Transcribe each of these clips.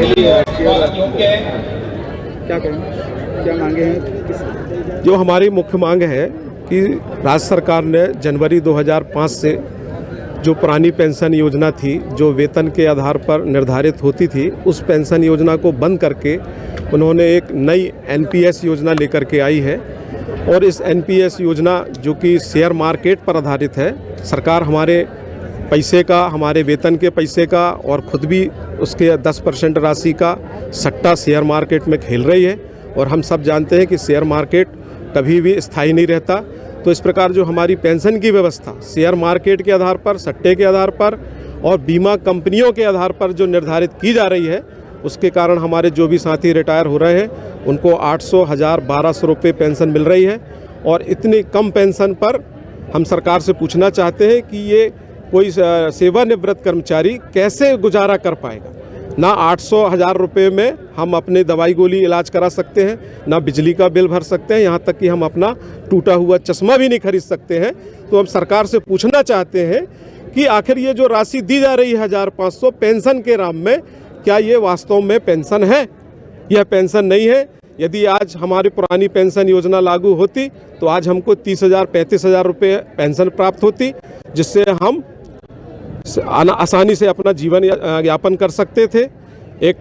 क्या कहें, क्या मांगे हैं? जो हमारी मुख्य मांग है कि राज्य सरकार ने जनवरी 2005 से जो पुरानी पेंशन योजना थी, जो वेतन के आधार पर निर्धारित होती थी, उस पेंशन योजना को बंद करके उन्होंने एक नई एनपीएस योजना लेकर के आई है। और इस एनपीएस योजना जो कि शेयर मार्केट पर आधारित है, सरकार हमारे पैसे का, हमारे वेतन के पैसे का और ख़ुद भी उसके 10% राशि का सट्टा शेयर मार्केट में खेल रही है। और हम सब जानते हैं कि शेयर मार्केट कभी भी स्थायी नहीं रहता। तो इस प्रकार जो हमारी पेंशन की व्यवस्था शेयर मार्केट के आधार पर, सट्टे के आधार पर और बीमा कंपनियों के आधार पर जो निर्धारित की जा रही है, उसके कारण हमारे जो भी साथी रिटायर हो रहे हैं उनको 800, 1000, 1200 रुपये पेंशन मिल रही है। और इतनी कम पेंशन पर हम सरकार से पूछना चाहते हैं कि ये कोई सेवानिवृत्त कर्मचारी कैसे गुजारा कर पाएगा। ना 800, 1000 रुपये में हम अपने दवाई गोली इलाज करा सकते हैं, ना बिजली का बिल भर सकते हैं, यहाँ तक कि हम अपना टूटा हुआ चश्मा भी नहीं खरीद सकते हैं। तो हम सरकार से पूछना चाहते हैं कि आखिर ये जो राशि दी जा रही है 1500 पेंशन के नाम में, क्या ये वास्तव में पेंशन है? यह पेंशन नहीं है। यदि आज हमारी पुरानी पेंशन योजना लागू होती तो आज हमको 30,000, 35,000 रुपये पेंशन प्राप्त होती, जिससे हम आसानी से अपना जीवन यापन कर सकते थे। एक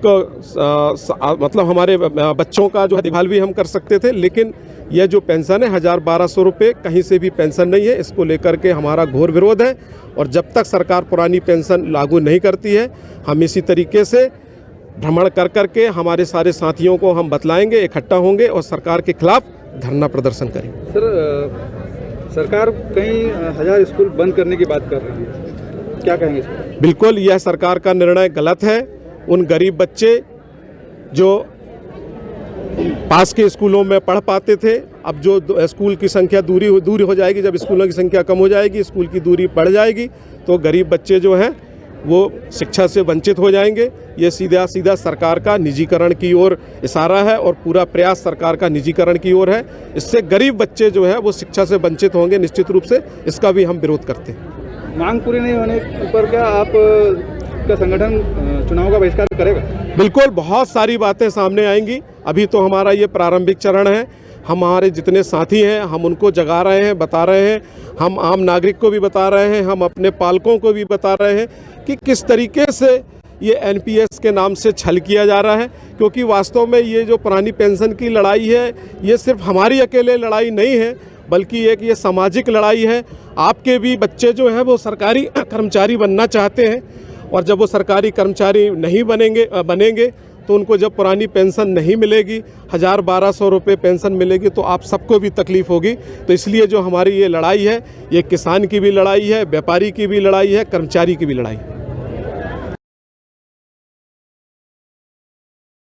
मतलब हमारे बच्चों का जो देखभाल भी हम कर सकते थे। लेकिन यह जो पेंशन है 1000-1200 रुपये, कहीं से भी पेंशन नहीं है। इसको लेकर के हमारा घोर विरोध है। और जब तक सरकार पुरानी पेंशन लागू नहीं करती है, हम इसी तरीके से भ्रमण कर करके हमारे सारे साथियों को हम बतलाएंगे, इकट्ठा होंगे और सरकार के खिलाफ धरना प्रदर्शन करेंगे। सर, सरकार कई 1000 स्कूल बंद करने की बात कर रही है, क्या कहेंगे इसमें? बिल्कुल, यह सरकार का निर्णय गलत है। उन गरीब बच्चे जो पास के स्कूलों में पढ़ पाते थे, अब जो स्कूल की संख्या दूरी हो जाएगी, जब स्कूलों की संख्या कम हो जाएगी, स्कूल की दूरी बढ़ जाएगी, तो गरीब बच्चे जो हैं वो शिक्षा से वंचित हो जाएंगे। ये सीधा सीधा सरकार का निजीकरण की ओर इशारा है और पूरा प्रयास सरकार का निजीकरण की ओर है। इससे गरीब बच्चे जो है वो शिक्षा से वंचित होंगे निश्चित रूप से। इसका भी हम विरोध करते हैं। मांग पूरी नहीं होने पर क्या आप का संगठन चुनाव का बहिष्कार करेगा? बिल्कुल, बहुत सारी बातें सामने आएंगी। अभी तो हमारा ये प्रारंभिक चरण है। हमारे जितने साथी हैं हम उनको जगा रहे हैं, बता रहे हैं। हम आम नागरिक को भी बता रहे हैं, हम अपने पालकों को भी बता रहे हैं कि किस तरीके से ये एनपीएस के नाम से छल किया जा रहा है। क्योंकि वास्तव में ये जो पुरानी पेंशन की लड़ाई है, ये सिर्फ हमारी अकेले लड़ाई नहीं है, बल्कि एक ये सामाजिक लड़ाई है। आपके भी बच्चे जो हैं वो सरकारी कर्मचारी बनना चाहते हैं, और जब वो सरकारी कर्मचारी नहीं बनेंगे तो उनको जब पुरानी पेंशन नहीं मिलेगी, 1000-1200 रुपये पेंशन मिलेगी, तो आप सबको भी तकलीफ़ होगी। तो इसलिए जो हमारी ये लड़ाई है, ये किसान की भी लड़ाई है, व्यापारी की भी लड़ाई है, कर्मचारी की भी लड़ाई है।